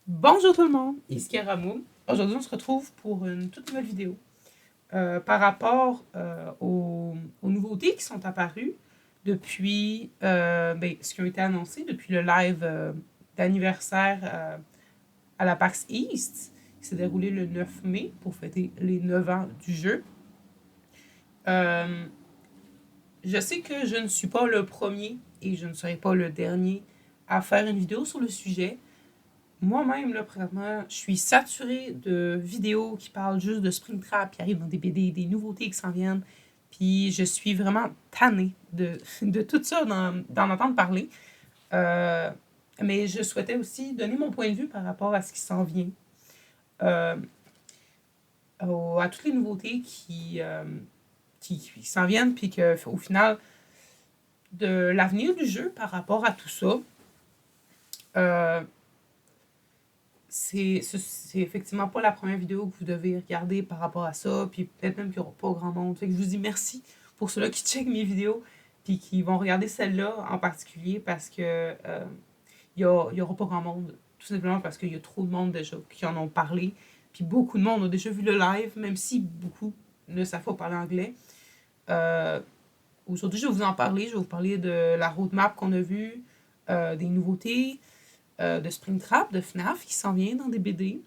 Bonjour tout le monde, ici Karamoum. Aujourd'hui, on se retrouve pour une toute nouvelle vidéo par rapport aux nouveautés qui sont apparues depuis ce qui a été annoncé depuis le live d'anniversaire à la PAX East qui s'est déroulé le 9 mai pour fêter les 9 ans du jeu. Je sais que je ne suis pas le premier et je ne serai pas le dernier à faire une vidéo sur le sujet. Moi-même, là, présentement, je suis saturée de vidéos qui parlent juste de Springtrap, qui arrivent dans des BD, des nouveautés qui s'en viennent. Puis je suis vraiment tannée de tout ça, d'en entendre parler. Euh, mais je souhaitais aussi donner mon point de vue par rapport à ce qui s'en vient. Euh, à toutes les nouveautés qui s'en viennent, puis qu'au final, de l'avenir du jeu par rapport à tout ça. Euh, c'est effectivement pas la première vidéo que vous devez regarder par rapport à ça, puis peut-être même qu'il n'y aura pas grand monde. Fait que je vous dis merci pour ceux-là qui checkent mes vidéos, puis qui vont regarder celle-là en particulier parce que il y aura pas grand monde. Tout simplement parce qu'il y a trop de monde déjà qui en ont parlé. Puis beaucoup de monde a déjà vu le live, même si beaucoup ne savent pas parler anglais. Euh, Aujourd'hui, je vais vous en parler. Je vais vous parler de la roadmap qu'on a vue, des nouveautés, de Springtrap, de FNAF qui s'en vient dans des BD.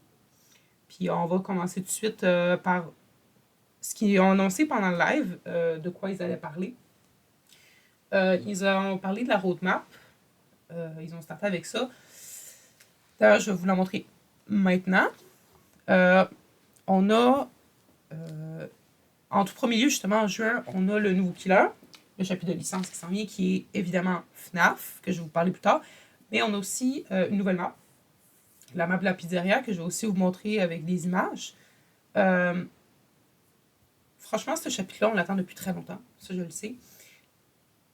Puis on va commencer tout de suite par ce qu'ils ont annoncé pendant le live, de quoi ils allaient parler. Ils ont parlé de la roadmap. Ils ont starté avec ça. D'ailleurs, je vais vous la montrer maintenant. Euh, on a, en tout premier lieu, justement, en juin, on a le nouveau killer, le chapitre de licence qui s'en vient, qui est évidemment FNAF, que je vais vous parler plus tard. Mais on a aussi une nouvelle map, la map de la pizzeria, que je vais aussi vous montrer avec des images. Euh, Franchement, ce chapitre-là, on l'attend depuis très longtemps. Ça, je le sais.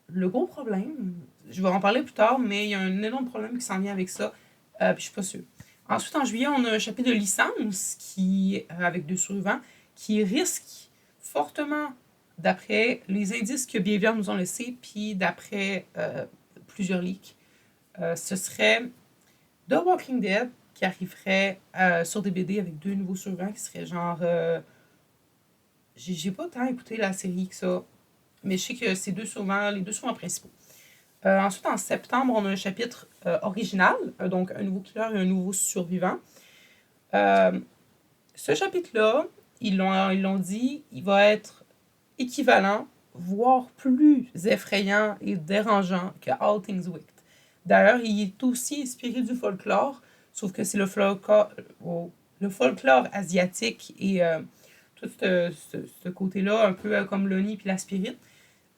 Le gros problème, je vais en parler plus tard, mais il y a un énorme problème qui s'en vient avec ça. Puis je suis pas sûre. Ensuite, en juillet, on a un chapitre de licence qui, avec deux survivants qui risque fortement, d'après les indices que Behavior nous ont laissés, puis d'après plusieurs leaks, ce serait The Walking Dead qui arriverait sur des BD avec deux nouveaux survivants qui seraient genre. J'ai pas tant écouté la série que ça, mais je sais que c'est les deux souvent principaux. Ensuite, en septembre, on a un chapitre original, donc un nouveau killer et un nouveau survivant. Euh, Ce chapitre-là, ils l'ont dit, il va être équivalent, voire plus effrayant et dérangeant que All Things Wicked. D'ailleurs, il est aussi inspiré du folklore, sauf que c'est le folklore asiatique et tout ce côté-là, un peu comme l'Oni puis la spirit.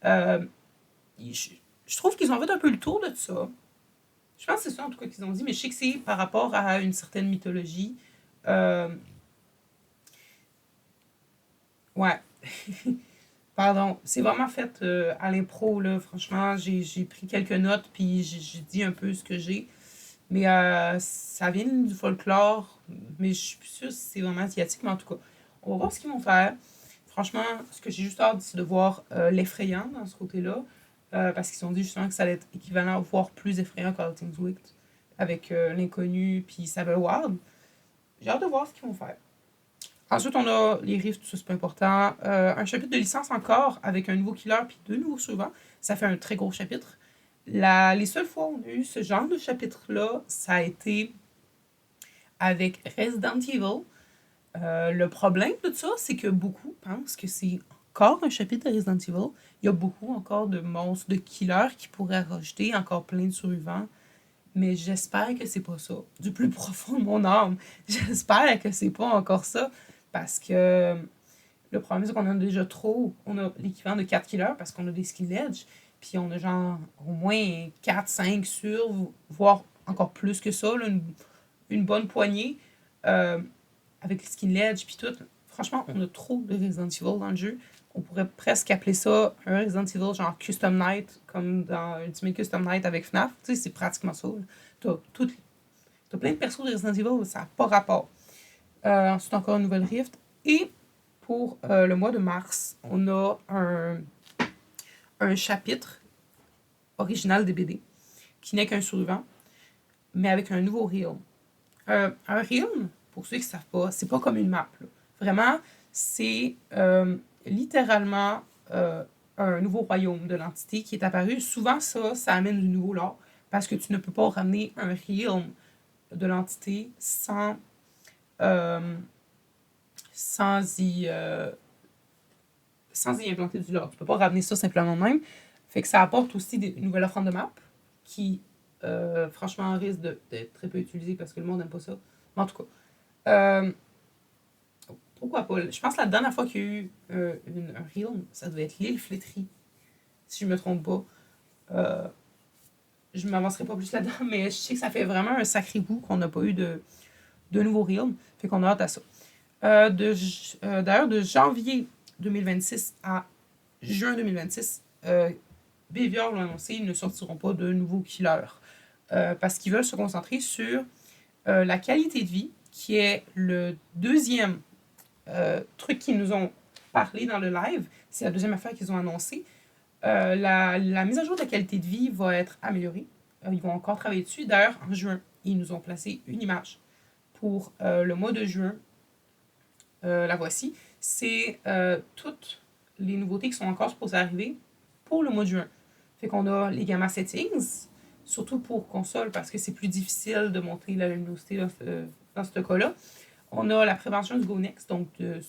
Euh, je trouve qu'ils ont fait un peu le tour de ça. Je pense que c'est ça en tout cas qu'ils ont dit, mais je sais que c'est par rapport à une certaine mythologie. Euh, ouais. Pardon. C'est vraiment fait à l'impro, là. Franchement, j'ai pris quelques notes, puis j'ai dit un peu ce que j'ai. Mais ça vient du folklore, mais je suis plus sûre si c'est vraiment asiatique, mais en tout cas, on va voir ce qu'ils vont faire. Franchement, ce que j'ai juste hâte, c'est de voir l'effrayant dans ce côté-là, parce qu'ils ont dit justement que ça allait être équivalent, voire plus effrayant qu'All Things Wicked, avec l'inconnu puis Sable Ward. J'ai hâte de voir ce qu'ils vont faire. Ensuite, on a les riffs, tout ça, c'est pas important. Un chapitre de licence encore, avec un nouveau killer puis deux nouveaux survivants. Ça fait un très gros chapitre. Les seules fois où on a eu ce genre de chapitre-là, ça a été avec Resident Evil. Le problème de tout ça, c'est que beaucoup pensent que c'est encore un chapitre de Resident Evil. Il y a beaucoup encore de monstres, de killers qui pourraient rajouter encore plein de survivants. Mais j'espère que c'est pas ça. Du plus profond de mon âme, j'espère que c'est pas encore ça. Parce que le problème, c'est qu'on en a déjà trop. On a l'équivalent de 4 killers parce qu'on a des skill edge. Puis on a genre au moins 4 5 sur, voire encore plus que ça, là, une bonne poignée. Euh, avec les skill edge puis tout. Franchement, on a trop de Resident Evil dans le jeu. On pourrait presque appeler ça un Resident Evil genre Custom Night, comme dans Ultimate Custom Night avec FNAF. Tu sais, c'est pratiquement ça. T'as, t'as plein de persos de Resident Evil, ça n'a pas rapport. Ensuite, encore une nouvelle Rift. Et pour le mois de mars, on a un chapitre original des BD qui n'est qu'un survivant, mais avec un nouveau reel. Un realm, pour ceux qui ne savent pas, c'est pas comme une map. Là. Vraiment, c'est littéralement un nouveau royaume de l'entité qui est apparu. Souvent, ça amène du nouveau lore parce que tu ne peux pas ramener un realm de l'entité euh, sans y, euh, sans y implanter du lore. Tu peux pas ramener ça simplement de même. Fait que ça apporte aussi une nouvelle offrande de map qui, franchement, risque d'être très peu utilisée parce que le monde n'aime pas ça. Mais en tout cas, pourquoi pas? Je pense que la dernière fois qu'il y a eu un realm, ça devait être l'île Flétrie, si je me trompe pas. Je ne m'avancerai pas plus là-dedans, mais je sais que ça fait vraiment un sacré bout qu'on n'a pas eu de nouveau realm. Fait qu'on a hâte à ça. D'ailleurs, de janvier 2026 à juin 2026, Bevior l'a annoncé, ils ne sortiront pas de nouveaux killers. Parce qu'ils veulent se concentrer sur la qualité de vie, qui est le deuxième truc qu'ils nous ont parlé dans le live. C'est la deuxième affaire qu'ils ont annoncé. La mise à jour de la qualité de vie va être améliorée. Ils vont encore travailler dessus. D'ailleurs, en juin, ils nous ont placé une image pour le mois de juin. La voici. C'est toutes les nouveautés qui sont encore supposées arriver pour le mois de juin. Fait qu'on a les gamma settings, surtout pour console parce que c'est plus difficile de monter la luminosité dans ce cas-là. On a la prévention du go next, donc de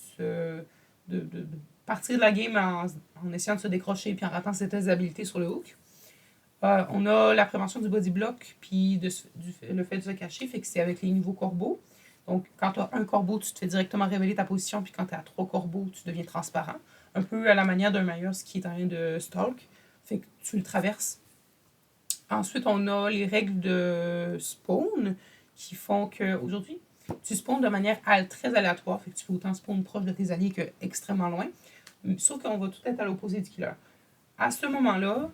partir de la game en essayant de se décrocher puis en ratant ses tests d'habilité sur le hook. On a la prévention du body block puis le fait de se cacher, fait que c'est avec les nouveaux corbeaux. Donc, quand tu as un corbeau, tu te fais directement révéler ta position, puis quand tu as 3 corbeaux, tu deviens transparent. Un peu à la manière d'un Myers qui est en train de stalk. Fait que tu le traverses. Ensuite, on a les règles de spawn qui font qu'aujourd'hui, tu spawns de manière très aléatoire. Fait que tu peux autant spawn proche de tes alliés que extrêmement loin. Sauf qu'on va tout être à l'opposé du killer. À ce moment-là,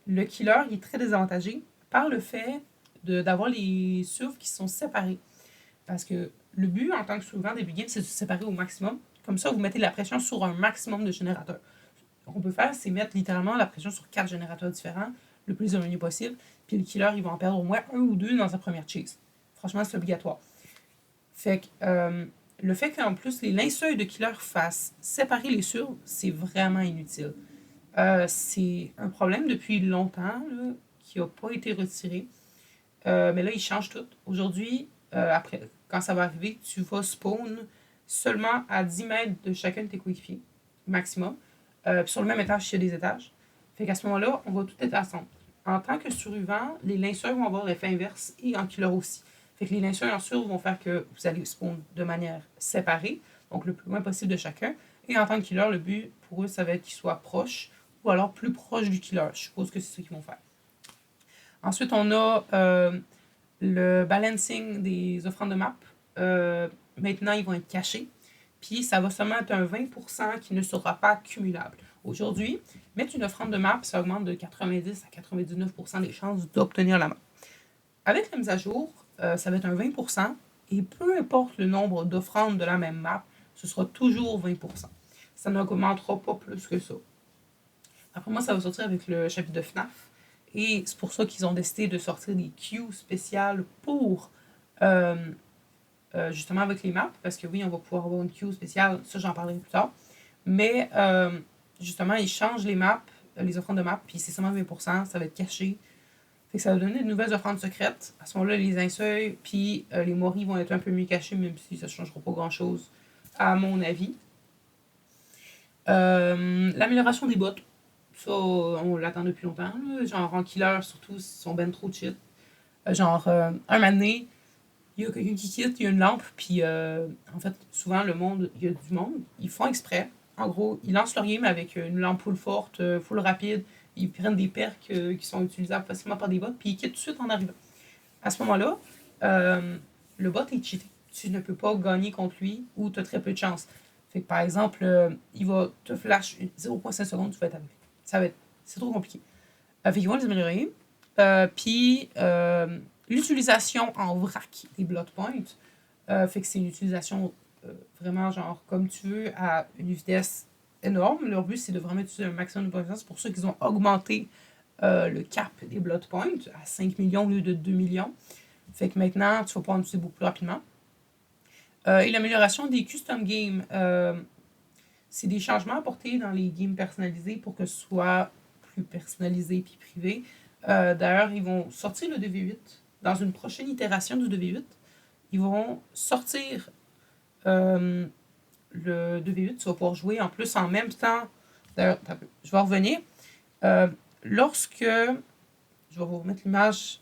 le killer il est très désavantagé par le fait d'avoir les survs qui sont séparés. Parce que le but en tant que survivant des game, c'est de se séparer au maximum. Comme ça, vous mettez de la pression sur un maximum de générateurs. Ce qu'on peut faire, c'est mettre littéralement la pression sur 4 générateurs différents, le plus éloigné possible. Puis le killer, il va en perdre au moins 1 ou 2 dans sa première chase. Franchement, c'est obligatoire. Fait que le fait qu'en plus les linceuils de killer fassent séparer les survs, c'est vraiment inutile. C'est un problème depuis longtemps là, qui n'a pas été retiré. Mais là, il change tout. Aujourd'hui, après, quand ça va arriver, tu vas spawn seulement à 10 mètres de chacun de tes coéquipiers, maximum. Sur le même étage, il y a des étages. Fait qu'à ce moment-là, on va tout être ensemble. En tant que survivant, les linceurs vont avoir l'effet inverse et en killer aussi. Fait que les linceurs en sur vont faire que vous allez spawn de manière séparée, donc le plus loin possible de chacun. Et en tant que killer, le but pour eux, ça va être qu'ils soient proches ou alors plus proches du killer. Je suppose que c'est ce qu'ils vont faire. Ensuite, on a le balancing des offrandes de map. Maintenant, ils vont être cachés. Puis, ça va seulement être un 20% qui ne sera pas cumulable. Aujourd'hui, mettre une offrande de map, ça augmente de 90 à 99% des chances d'obtenir la map. Avec la mise à jour, ça va être un 20%. Et peu importe le nombre d'offrandes de la même map, ce sera toujours 20%. Ça n'augmentera pas plus que ça. Après moi, ça va sortir avec le chapitre de FNAF. Et c'est pour ça qu'ils ont décidé de sortir des queues spéciales pour justement avec les maps. Parce que oui, on va pouvoir avoir une queue spéciale. Ça, j'en parlerai plus tard. Mais justement, ils changent les maps, les offrandes de maps. Puis c'est seulement 20%. Ça va être caché. Fait que ça va donner de nouvelles offrandes secrètes. À ce moment-là, les inseuils puis les moris vont être un peu mieux cachés, même si ça ne changera pas grand-chose, à mon avis. L'amélioration des bots. Ça, on l'attend depuis longtemps. Là. Genre, en killer, surtout, ils sont ben trop cheat. Genre, un moment donné, il y a quelqu'un qui quitte, il y a une lampe, puis en fait, souvent, le monde, il y a du monde. Ils font exprès. En gros, ils lancent leur game avec une lampe full forte, full rapide. Ils prennent des perks qui sont utilisables facilement par des bots, puis ils quittent tout de suite en arrivant. À ce moment-là, le bot est cheaté. Tu ne peux pas gagner contre lui ou tu as très peu de chance. Fait que par exemple, il va te flash 0,5 secondes, tu vas être avec. C'est trop compliqué. Fait qu'ils vont les améliorer. Puis, l'utilisation en vrac des blood points, fait que c'est une utilisation vraiment genre comme tu veux à une vitesse énorme. Leur but, c'est de vraiment utiliser un maximum de points. C'est pour ça qu'ils ont augmenté le cap des blood points à 5 millions au lieu de 2 millions. Fait que maintenant, tu vas pouvoir en utiliser beaucoup plus rapidement. Et l'amélioration des custom games, c'est des changements apportés dans les games personnalisés pour que ce soit plus personnalisé et privé. D'ailleurs, ils vont sortir le 2v8 dans une prochaine itération du 2v8. Ils vont sortir le 2v8. Tu vas pouvoir jouer en plus en même temps. D'ailleurs, je vais revenir. Lorsque, je vais vous remettre l'image,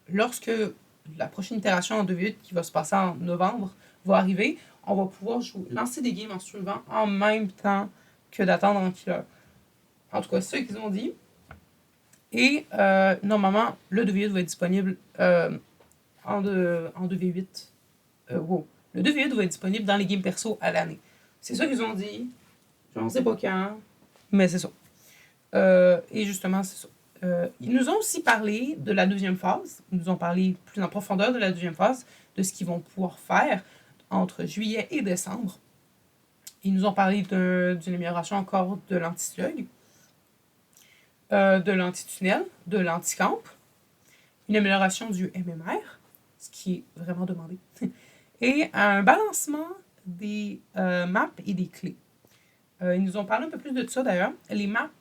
lorsque la prochaine itération en 2v8 qui va se passer en novembre va arriver, on va pouvoir lancer des games en suivant en même temps que d'attendre en killer. En tout cas, c'est ce qu'ils ont dit. Et normalement, le 2v8 va être disponible en 2v8. Wow. Le 2v8 va être disponible dans les games perso à l'année. C'est ça qu'ils ont dit. Je ne sais pas quand, mais c'est ça. Et justement, c'est ça. Ils nous ont aussi parlé de la deuxième phase. Ils nous ont parlé plus en profondeur de la deuxième phase, de ce qu'ils vont pouvoir faire entre juillet et décembre. Ils nous ont parlé d'une amélioration encore de l'anti-slug, de l'anti-tunnel, de l'anti-camp, une amélioration du MMR, ce qui est vraiment demandé, et un balancement des maps et des clés. Ils nous ont parlé un peu plus de ça d'ailleurs. Les maps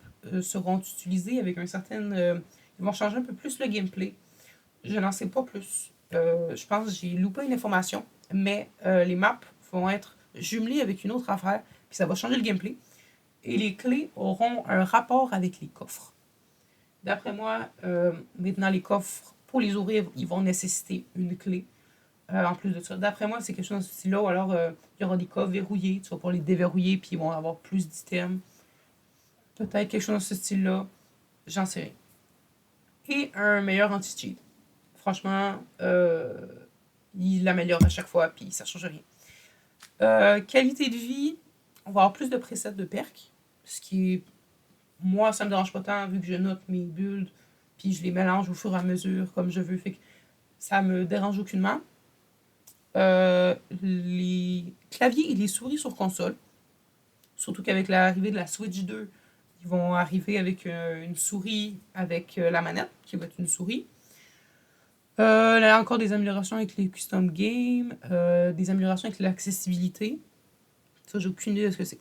seront utilisées avec un certain... ils vont changer un peu plus le gameplay. Je n'en sais pas plus. Je pense que j'ai loupé une information, mais les maps vont être jumelées avec une autre affaire, puis ça va changer le gameplay. Et les clés auront un rapport avec les coffres. D'après moi, maintenant les coffres, pour les ouvrir, ils vont nécessiter une clé. En plus de ça, d'après moi, c'est quelque chose de ce style-là. Alors, il y aura des coffres verrouillés, tu vas pouvoir les déverrouiller, puis ils vont avoir plus d'items. Peut-être quelque chose de ce style-là. J'en sais rien. Et un meilleur anti-cheat. Franchement, il l'améliore à chaque fois, puis ça ne change rien. Qualité de vie, on va avoir plus de presets de perks. Ce qui est... Moi, ça me dérange pas tant, vu que je note mes builds, puis je les mélange au fur et à mesure, comme je veux. Fait que ça me dérange aucunement. Les claviers et les souris sur console. Surtout qu'avec l'arrivée de la Switch 2, ils vont arriver avec une souris avec la manette, qui va être une souris. Là, encore des améliorations avec les custom games, des améliorations avec l'accessibilité. Ça, j'ai aucune idée de ce que c'est.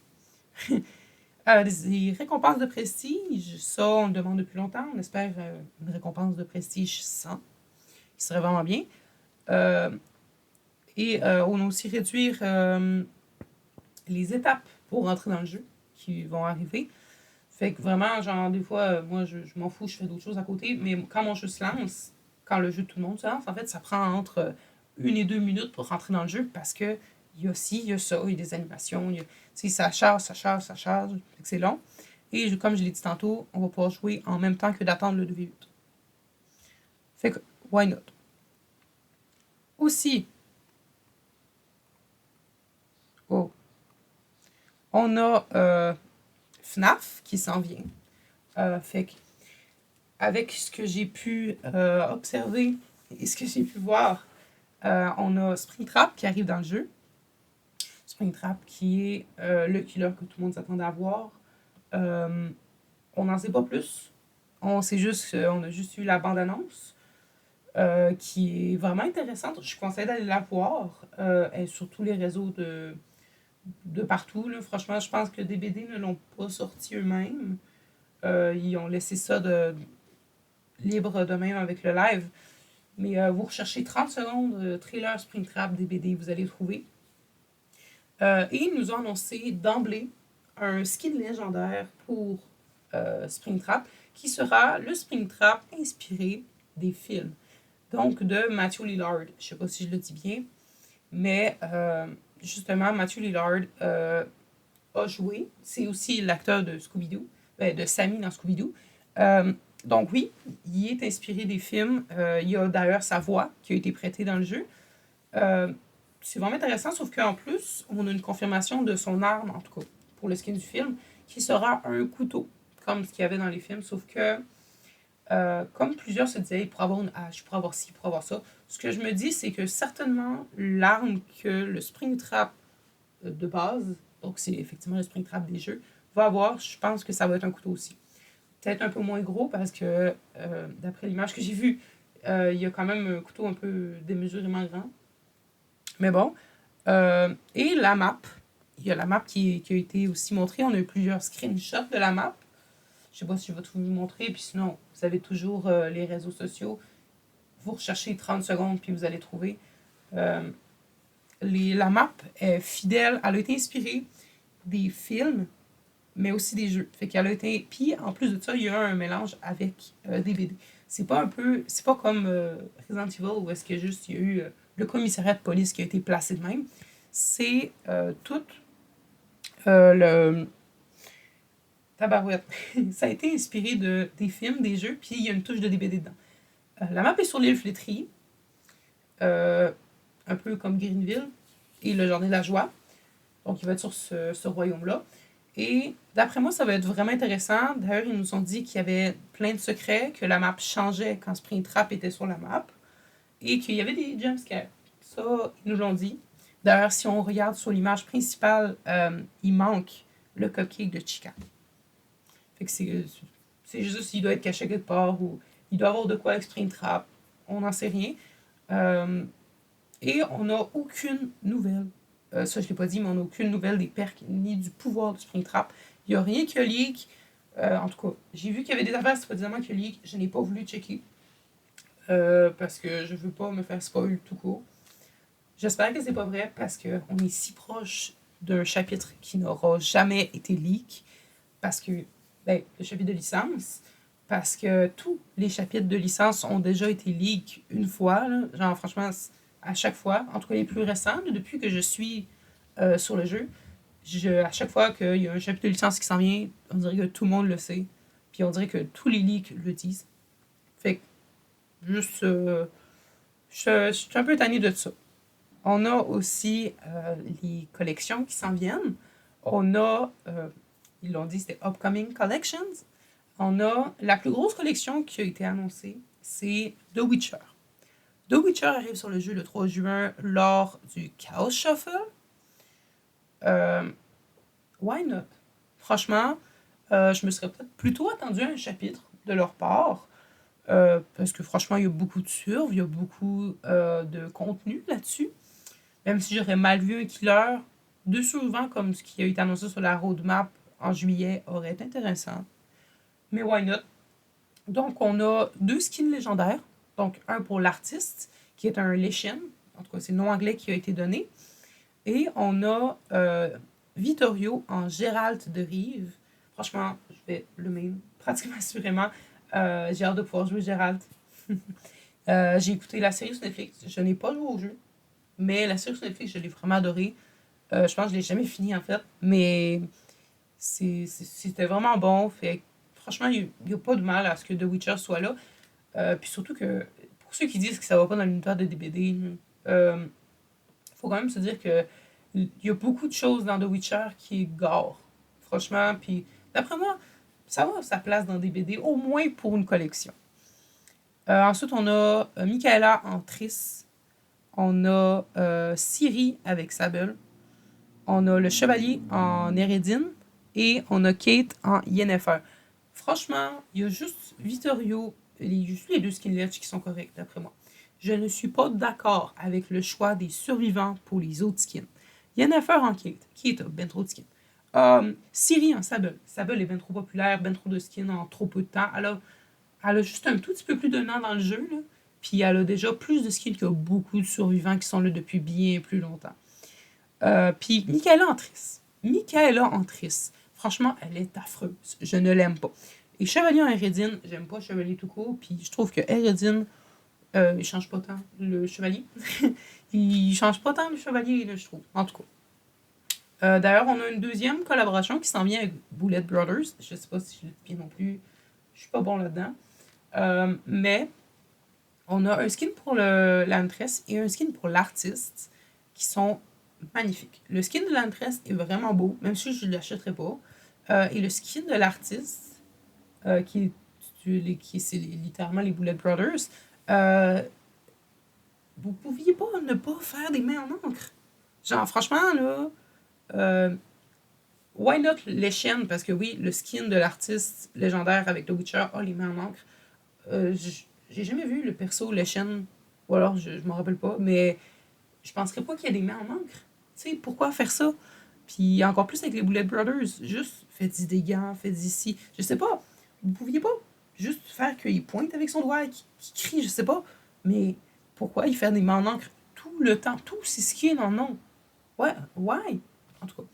Des récompenses de prestige, ça, on le demande depuis longtemps. On espère une récompense de prestige 100, qui serait vraiment bien. Et on a aussi réduire les étapes pour rentrer dans le jeu qui vont arriver. Fait que vraiment, genre, des fois, moi, je m'en fous, je fais d'autres choses à côté. Mais quand mon jeu se lance, quand le jeu de tout le monde se lance, en fait, ça prend entre 1 et 2 minutes pour rentrer dans le jeu parce que il y a ci, il y a ça, il y a des animations, ça charge, ça charge, ça charge. Fait que c'est long. Et comme je l'ai dit tantôt, on va pouvoir jouer en même temps que d'attendre le 2v8. Fait que, why not? Aussi, oh, on a FNAF qui s'en vient. Fait que, avec ce que j'ai pu observer et ce que j'ai pu voir, on a Springtrap qui arrive dans le jeu. Springtrap qui est le killer que tout le monde s'attendait à voir. On n'en sait pas plus. On a juste eu la bande-annonce qui est vraiment intéressante. Je conseille d'aller la voir. Elle est sur tous les réseaux de partout. Là. Franchement, je pense que DBD ne l'ont pas sorti eux-mêmes. Ils ont laissé ça libre de même avec le live. Mais vous recherchez 30 secondes trailer Springtrap DBD, vous allez le trouver. Et ils nous ont annoncé d'emblée un skin légendaire pour Springtrap qui sera le Springtrap inspiré des films. Donc de Matthew Lillard. Je ne sais pas si je le dis bien, mais justement, Matthew Lillard a joué. C'est aussi l'acteur de Scooby-Doo, de Sammy dans Scooby-Doo. Donc oui, il est inspiré des films. Il y a d'ailleurs sa voix qui a été prêtée dans le jeu. C'est vraiment intéressant, sauf qu'en plus, on a une confirmation de son arme, en tout cas, pour le skin du film, qui sera un couteau, comme ce qu'il y avait dans les films, sauf que, comme plusieurs se disaient, il pourrait avoir une hache, il pourrait avoir ci, il pourrait avoir ça. Ce que je me dis, c'est que certainement, l'arme que le Springtrap de base, donc c'est effectivement le Springtrap des jeux, va avoir, je pense que ça va être un couteau aussi. Peut-être un peu moins gros, parce que, d'après l'image que j'ai vue, il y a quand même un couteau un peu démesurément grand. Mais bon. Et la map. Il y a la map qui a été aussi montrée. On a eu plusieurs screenshots de la map. Je sais pas si je vais tout vous montrer. Puis sinon, vous avez toujours les réseaux sociaux. Vous recherchez 30 secondes puis vous allez trouver. La map est fidèle. Elle a été inspirée des films, mais aussi des jeux. Fait qu'elle a été. Puis en plus de ça, il y a un mélange avec des BD. C'est pas comme Resident Evil où est-ce que juste il y a eu le commissariat de police qui a été placé de même. C'est tout le tabarouette. Ça a été inspiré des films, des jeux, puis il y a une touche de BD dedans. La map est sur l'île Flétrie, un peu comme Greenville et le Jardin de la Joie. Donc, il va être sur ce royaume-là. Et d'après moi, ça va être vraiment intéressant. D'ailleurs, ils nous ont dit qu'il y avait plein de secrets, que la map changeait quand Springtrap était sur la map et qu'il y avait des jumpscares. Ça, ils nous l'ont dit. D'ailleurs, si on regarde sur l'image principale, il manque le cupcake de Chica. Fait que c'est juste, il doit être caché quelque part ou il doit avoir de quoi avec Springtrap. On n'en sait rien. Et on n'a aucune nouvelle. Ça, je ne l'ai pas dit, mais on n'a aucune nouvelle des perks ni du pouvoir de Springtrap. Il n'y a rien qui a leak. En tout cas, j'ai vu qu'il y avait des affaires soi-disant qui a leak. Je n'ai pas voulu checker. Parce que je ne veux pas me faire spoil tout court. J'espère que c'est pas vrai parce qu'on est si proche d'un chapitre qui n'aura jamais été leak. Parce que, le chapitre de licence, parce que tous les chapitres de licence ont déjà été leak une fois. Là. Genre, franchement, à chaque fois, en tout cas les plus récents, depuis que je suis sur le jeu, à chaque fois qu'il y a un chapitre de licence qui s'en vient, on dirait que tout le monde le sait. Puis on dirait que tous les leaks le disent. Fait que, juste, je suis un peu tannée de ça. On a aussi les collections qui s'en viennent. On a, ils l'ont dit, c'était Upcoming Collections. On a la plus grosse collection qui a été annoncée, c'est The Witcher. The Witcher arrive sur le jeu le 3 juin lors du Chaos Shuffle. Why not? Franchement, je me serais peut-être plutôt attendu à un chapitre de leur part. Parce que franchement, il y a beaucoup de surf, il y a beaucoup de contenu là-dessus. Même si j'aurais mal vu un killer, de souvent comme ce qui a été annoncé sur la roadmap en juillet aurait été intéressant. Mais why not? Donc, on a 2 skins légendaires. Donc, un pour l'artiste, qui est un Lichen. En tout cas, c'est le nom anglais qui a été donné. Et on a Vittorio en Gérald de Rive. Franchement, je vais le même, pratiquement assurément. J'ai hâte de pouvoir jouer Gérald. J'ai écouté la série sur Netflix. Je n'ai pas joué au jeu. Mais la série sur Netflix, je l'ai vraiment adorée. Je pense que je ne l'ai jamais fini, en fait. Mais c'était vraiment bon. Fait franchement, il n'y a pas de mal à ce que The Witcher soit là. Puis surtout que, pour ceux qui disent que ça va pas dans l'univers de DBD, faut quand même se dire que il y a beaucoup de choses dans The Witcher qui est gore. Franchement, puis d'après moi, ça va sa place dans DBD, au moins pour une collection. Ensuite, on a Michaela en Triss. On a Ciri avec Sable. On a le Chevalier en Eredin. Et on a Kate en Yennefer. Franchement, il y a juste Vittorio, juste les 2 skinlets qui sont corrects, d'après moi. Je ne suis pas d'accord avec le choix des survivants pour les autres skins. Yennefer en Kate. Kate a ben trop de skins. Ciri en Sable. Sable est ben trop populaire, ben trop de skins en trop peu de temps. Elle a juste un tout petit peu plus d'un an dans le jeu, là. Puis elle a déjà plus de skins que beaucoup de survivants qui sont là depuis bien plus longtemps. Puis Michaela en Triss. Michaela en Triss. Franchement, elle est affreuse. Je ne l'aime pas. Et Chevalier en Eredin, j'aime pas Chevalier tout court. Puis je trouve que Eredin, il change pas tant le Chevalier. Il change pas tant le Chevalier, là, je trouve. En tout cas. D'ailleurs, on a une deuxième collaboration qui s'en vient avec Bullet Brothers. Je sais pas si je le dis bien non plus. Je suis pas bon là-dedans. Mais on a un skin pour l'Antress et un skin pour l'artiste qui sont magnifiques. Le skin de l'Antress est vraiment beau, même si je ne l'achèterais pas. Et le skin de l'artiste, qui c'est littéralement les Bullet Brothers, vous pouviez pas ne pas faire des mains en encre. Genre, franchement, là, why not les chiennes? Parce que oui, le skin de l'artiste légendaire avec The Witcher a les mains en encre. j'ai jamais vu le perso, le chêne, ou alors je m'en rappelle pas, mais je penserais pas qu'il y a des mains en encre. Tu sais, pourquoi faire ça? Puis encore plus avec les Bullet Brothers, juste faites-y des gants, faites-y ici. Je sais pas, vous pouviez pas juste faire qu'il pointe avec son doigt, qu'il crie, je sais pas. Mais pourquoi il fait des mains en encre tout le temps, tout ces skins en nom? Ouais, why? En tout cas.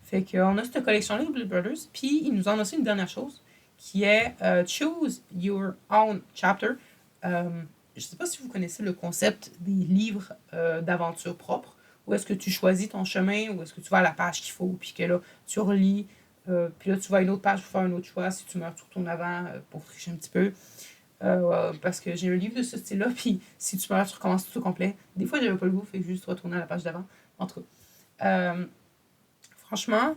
Fait qu'on a cette collection-là, les Bullet Brothers, puis ils nous en ont aussi une dernière chose, qui est Choose Your Own Chapter. Je sais pas si vous connaissez le concept des livres d'aventure propres, où est-ce que tu choisis ton chemin, où est-ce que tu vas à la page qu'il faut, puis que là, tu relis, puis là, tu vas à une autre page pour faire un autre choix. Si tu meurs, tu retournes avant pour tricher un petit peu. Parce que j'ai un livre de ce style-là, puis si tu meurs, tu recommences tout au complet. Des fois, j'avais pas le goût, fait que juste retourner à la page d'avant. En tout cas. Franchement,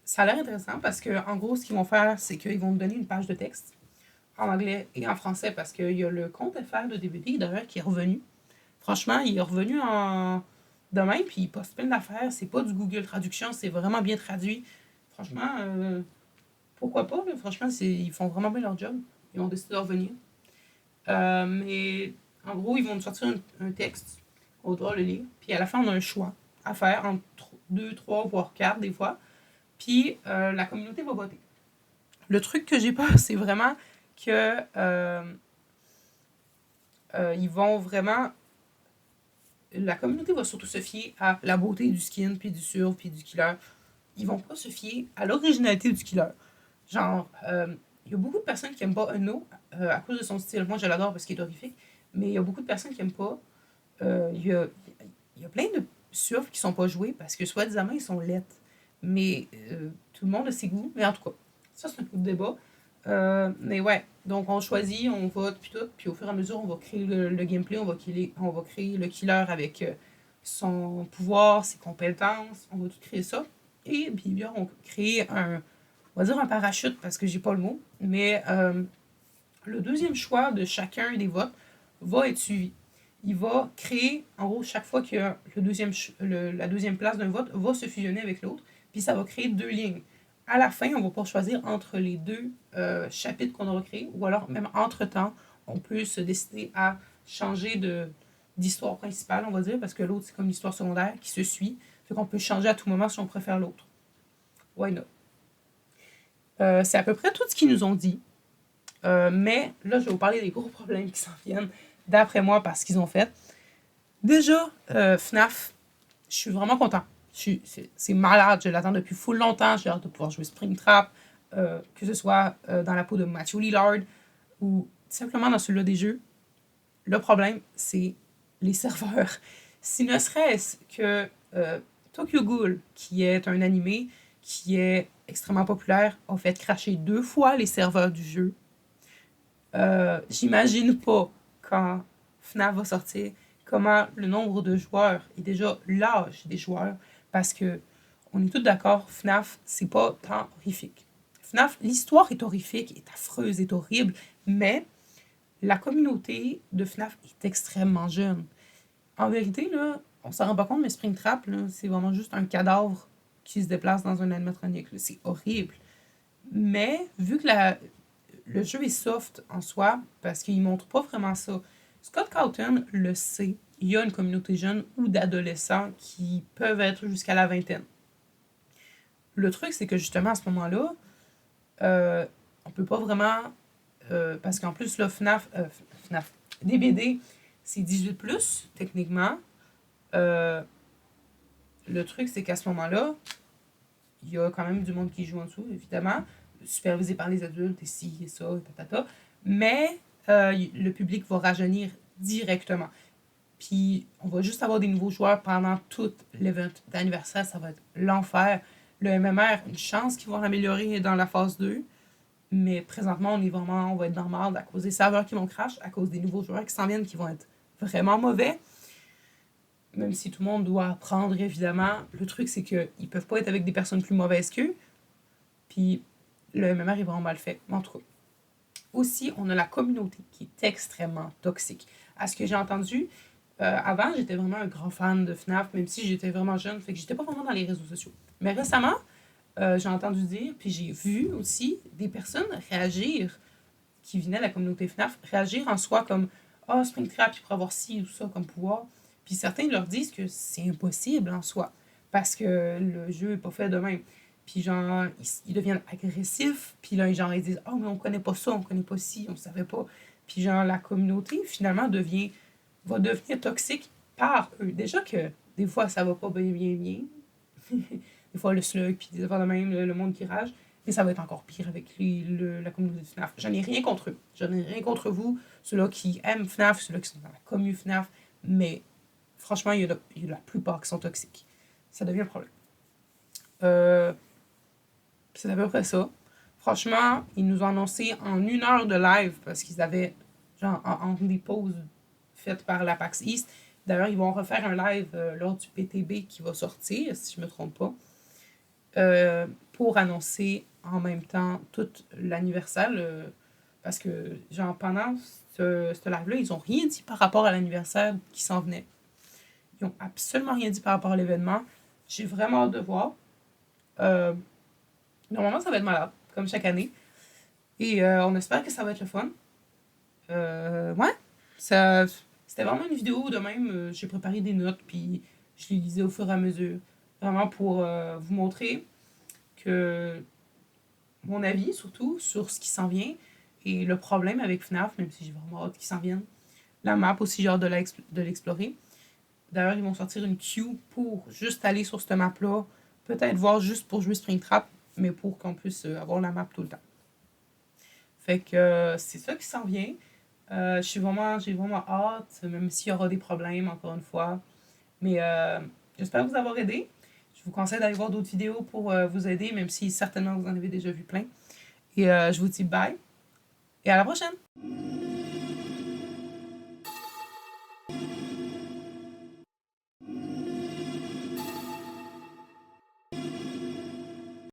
ça a l'air intéressant parce que en gros, ce qu'ils vont faire, c'est qu'ils vont me donner une page de texte en anglais et en français parce qu'il y a le compte FR de DVD d'ailleurs qui est revenu. Franchement, il est revenu en demain, puis il poste plein d'affaires. C'est pas du Google Traduction, c'est vraiment bien traduit. Franchement, pourquoi pas? Là? Franchement, ils font vraiment bien leur job. Ils ont décidé de revenir. Mais en gros, ils vont nous sortir un texte. On doit le lire. Puis à la fin, on a un choix à faire entre 2, 3, voire 4 des fois. Puis la communauté va voter. Le truc que j'ai peur, c'est vraiment que ils vont vraiment. La communauté va surtout se fier à la beauté du skin, puis du surf, puis du killer. Ils vont pas se fier à l'originalité du killer. Genre, il y a beaucoup de personnes qui aiment pas Uno à cause de son style. Moi, je l'adore parce qu'il est horrifique. Mais il y a beaucoup de personnes qui aiment pas. Il y a plein de surf qui sont pas joués parce que soi-disant, ils sont laids. Mais tout le monde a ses goûts. Mais en tout cas, ça, c'est un coup de débat. Mais ouais, donc on choisit, on vote, puis tout. Puis au fur et à mesure, on va créer le gameplay, on va créer le killer avec son pouvoir, ses compétences. On va tout créer ça. Et puis bien, on crée on va dire un parachute parce que j'ai pas le mot. Mais le deuxième choix de chacun des votes va être suivi. Il va créer, en gros, chaque fois que la deuxième place d'un vote va se fusionner avec l'autre, puis ça va créer 2 lignes. À la fin, on va pouvoir choisir entre les 2 chapitres qu'on aura créés, ou alors même entre-temps, on peut se décider à changer d'histoire principale, on va dire, parce que l'autre, c'est comme l'histoire secondaire qui se suit. Fait qu'on peut changer à tout moment si on préfère l'autre. Why not? C'est à peu près tout ce qu'ils nous ont dit. Mais là, je vais vous parler des gros problèmes qui s'en viennent, d'après moi, parce qu'ils ont fait. Déjà, FNAF, je suis vraiment content. C'est malade, je l'attends depuis full longtemps. J'ai hâte de pouvoir jouer Springtrap, que ce soit dans la peau de Matthew Lillard ou simplement dans celui-là des jeux. Le problème, c'est les serveurs. Si ne serait-ce que Tokyo Ghoul, qui est un animé qui est extrêmement populaire, a fait cracher 2 fois les serveurs du jeu. J'imagine pas quand FNAF va sortir comment le nombre de joueurs et déjà l'âge des joueurs, parce que on est tous d'accord, FNAF, c'est pas tant horrifique. FNAF, l'histoire est horrifique, est affreuse, est horrible, mais la communauté de FNAF est extrêmement jeune. En vérité, là, on s'en rend pas compte, mais Springtrap, là, c'est vraiment juste un cadavre qui se déplace dans un animatronique. C'est horrible. Mais vu que le jeu est soft en soi, parce qu'il montre pas vraiment ça, Scott Cawthon le sait. Il y a une communauté jeune ou d'adolescents qui peuvent être jusqu'à la vingtaine. Le truc, c'est que justement, à ce moment-là, on peut pas vraiment... parce qu'en plus, là, FNAF, DBD, c'est 18+, techniquement. Le truc, c'est qu'à ce moment-là, il y a quand même du monde qui joue en dessous, évidemment, supervisé par les adultes, et ci, et ça, et patata. Mais le public va rajeunir directement. Puis on va juste avoir des nouveaux joueurs pendant tout l'event d'anniversaire. Ça va être l'enfer. Le MMR, une chance qu'ils vont l'améliorer dans la phase 2. Mais présentement, on va être dans le marde à cause des serveurs qui vont crash, à cause des nouveaux joueurs qui s'en viennent qui vont être vraiment mauvais. Même si tout le monde doit apprendre, évidemment. Le truc, c'est qu'ils peuvent pas être avec des personnes plus mauvaises qu'eux. Puis le MMR est vraiment mal fait. En tout cas. Aussi, on a la communauté qui est extrêmement toxique. À ce que j'ai entendu, avant, j'étais vraiment un grand fan de FNAF, même si j'étais vraiment jeune, fait que j'étais pas vraiment dans les réseaux sociaux. Mais récemment, j'ai entendu dire, puis j'ai vu aussi des personnes réagir qui venaient de la communauté FNAF réagir en soi comme ah, Springtrap, il pourrait avoir ci ou ça comme pouvoir. Puis certains leur disent que c'est impossible en soi, parce que le jeu n'est pas fait de même. Puis genre, ils deviennent agressifs, puis là, genre, ils disent « Oh, mais on connaît pas ça, on connaît pas ci, on savait pas. » Puis genre, la communauté, finalement, va devenir toxique par eux. Déjà que des fois, ça va pas bien, bien, bien. Des fois, le slug, puis des affaires de même, le monde qui rage. Mais ça va être encore pire avec la communauté de FNAF. J'en ai rien contre eux. J'en ai rien contre vous, ceux-là qui aiment FNAF, ceux-là qui sont dans la commune FNAF. Mais franchement, il y a la plupart qui sont toxiques. Ça devient un problème. C'est à peu près ça. Franchement, ils nous ont annoncé en 1 heure de live parce qu'ils avaient, genre, entre des pauses faites par la PAX East. D'ailleurs, ils vont refaire un live lors du PTB qui va sortir, si je ne me trompe pas, pour annoncer en même temps tout l'anniversaire. Parce que, genre, pendant ce live-là, ils n'ont rien dit par rapport à l'anniversaire qui s'en venait. Ils n'ont absolument rien dit par rapport à l'événement. J'ai vraiment hâte de voir. Normalement, ça va être malade, comme chaque année. Et on espère que ça va être le fun. Ouais, c'était vraiment une vidéo de même. J'ai préparé des notes, puis je les lisais au fur et à mesure. Vraiment pour vous montrer que mon avis, surtout, sur ce qui s'en vient et le problème avec FNAF, même si j'ai vraiment hâte qu'ils s'en viennent. La map aussi, j'ai hâte de l'explorer. D'ailleurs, ils vont sortir une queue pour juste aller sur cette map-là. Peut-être voir juste pour jouer Springtrap, mais pour qu'on puisse avoir la map tout le temps. Fait que c'est ça qui s'en vient. J'ai vraiment hâte, même s'il y aura des problèmes, encore une fois. Mais j'espère vous avoir aidé. Je vous conseille d'aller voir d'autres vidéos pour vous aider, même si certainement vous en avez déjà vu plein. Et je vous dis bye et à la prochaine!